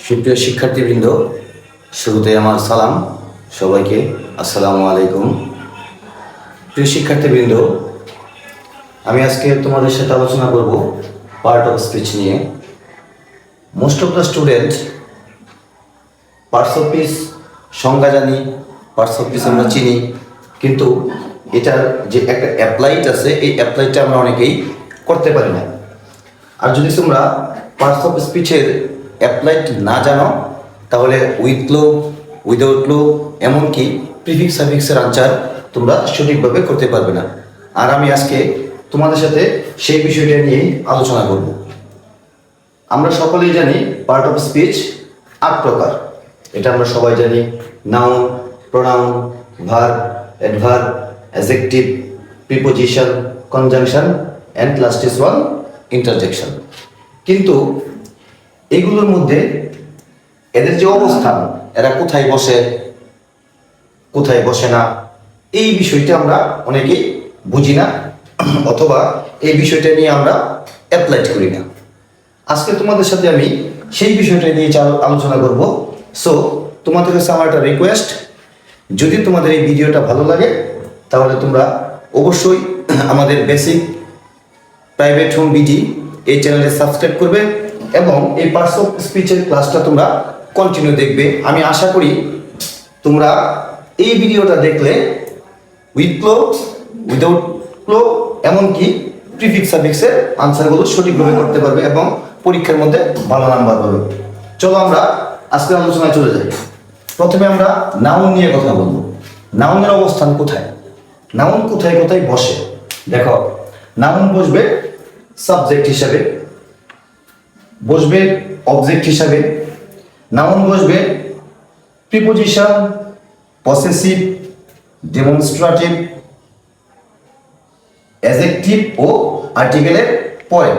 সুপ্রিয় শিক্ষার্থীবৃন্দ, শুরুতে আমার সালাম সবাইকে। আসসালামু আলাইকুম। প্রিয় শিক্ষার্থীবৃন্দ, আমি আজকে তোমাদের সাথে আলোচনা করব পার্ট অফ স্পিচ নিয়ে। Most of the student parts of speech সংজ্ঞা জানি, পার্টস অফ স্পিচ আমরা চিনি, কিন্তু এটার যে একটা অ্যাপ্লাইড আছে, এই অ্যাপ্লাইডটা আমরা অনেকেই করতে পারি না। আর যদি তোমরা পার্টস অফ স্পিচের অ্যাপ্লাইড না জানো, তাহলে উইথ লো, উইদাউট লো, এমনকি প্রিফিক্স সাফিক্সের আনসার তোমরা সঠিকভাবে করতে পারবে না। আর আমি আজকে তোমাদের সাথে সেই বিষয়টা নিয়েই আলোচনা করব। আমরা সকলেই জানি পার্ট অফ স্পিচ 8 প্রকার। এটা আমরা সবাই জানি: noun, pronoun, verb, adverb, adjective, preposition, conjunction and last is one interjection. কিন্তু এগুলোর মধ্যে এদের যে অবস্থান, এরা কোথায় বসে, কোথায় বসে না, এই বিষয়টা আমরা অনেকেই বুঝি না, অথবা এই বিষয়টা নিয়ে আমরা অ্যাপ্লাই করি না। আজকে তোমাদের সাথে আমি সেই বিষয়টা নিয়ে আলোচনা করব। সো তোমাদের কাছে আমার একটা রিকোয়েস্ট, যদি তোমাদের এই ভিডিওটা ভালো লাগে তাহলে তোমরা অবশ্যই আমাদের বেসিক প্রাইভেট হোম বিডি এই চ্যানেলে সাবস্ক্রাইব করবে এবং এই পার্টস অফ স্পিচের ক্লাসটা তোমরা কন্টিনিউ দেখবে। আমি আশা করি তোমরা এই ভিডিওটা দেখলে উইথ ক্লো, উইদাউট ক্লো, এমনকি প্রিফিক্স সাফিক্সের আনসারগুলো সঠিকভাবে করতে পারবে এবং পরীক্ষার মধ্যে ভালো নাম্বার পাবে। চলো আমরা আজকের আলোচনায় চলে যাই। প্রথমে আমরা নাউন নিয়ে কথা বলবো। নাউনের অবস্থান কোথায়, নাউন কোথায় কোথায় বসে। দেখো, নাউন বসবে সাবজেক্ট হিসাবে, বসবে অবজেক্ট হিসাবে, নাউন বসবে প্রিপোজিশন, পসেসিভ, ডেমনস্ট্রেটিভ, অ্যাডজেক্টিভ ও আর্টিকেলের পরে।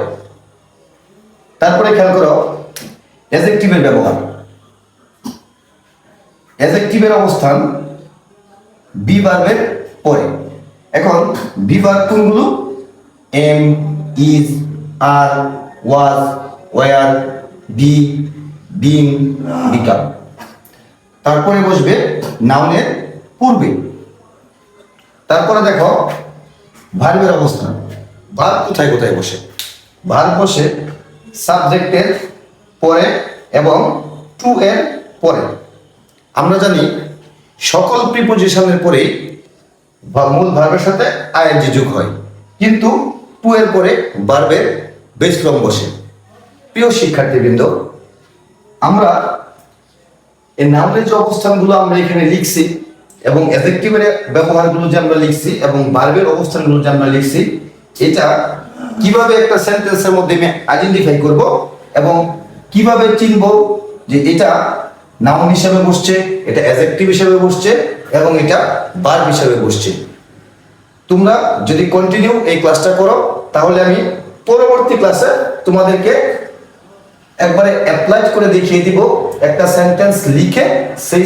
তারপরে খেয়াল করো অ্যাডজেক্টিভের ব্যবহার। অ্যাডজেক্টিভের অবস্থান বি ভার্বের পরে। এখন বি ভার্ব কোনগুলো? Am, is, are, was, were, be, being, become. তারপরে বসবে নাউনের পূর্বে। তারপরে দেখো ভার্বের অবস্থান। ভার্ব কোথায় কোথায় বসে? ভার্ব বসে সাবজেক্টের পরে এবং টু এর পরে। আমরা জানি সকল প্রিপোজিশনের পরেই মূল ভার্বের সাথে আইএনজি যোগ হয়, কিন্তু টু এর পরে ভার্বের বেস ফর্ম বসে। প্রিয় শিক্ষার্থীবৃন্দ, আমরা এই নাউনের যে অবস্থানগুলো আমরা এখানে লিখছি এবং অ্যাডজেক্টিভের ব্যবহারগুলো যে আমরা লিখছি এবং ভার্বের অবস্থানগুলো যে আমরা লিখছি, এটা কিভাবে একটা সেন্টেন্সের মধ্যে আমি আইডেন্টিফাই করব এবং কিভাবে চিনব যে এটা নাউন হিসেবে বসছে, এটা অ্যাডজেক্টিভ হিসেবে বসছে এবং এটা ভার্ব হিসেবে বসছে। তোমরা যদি কন্টিনিউ এই ক্লাসটা করো, তাহলে আমি পরবর্তী ক্লাসে তোমাদেরকে একবারে অ্যাপ্লাই করে দেখিয়ে দিব একটা সেন্টেন্স লিখে সেই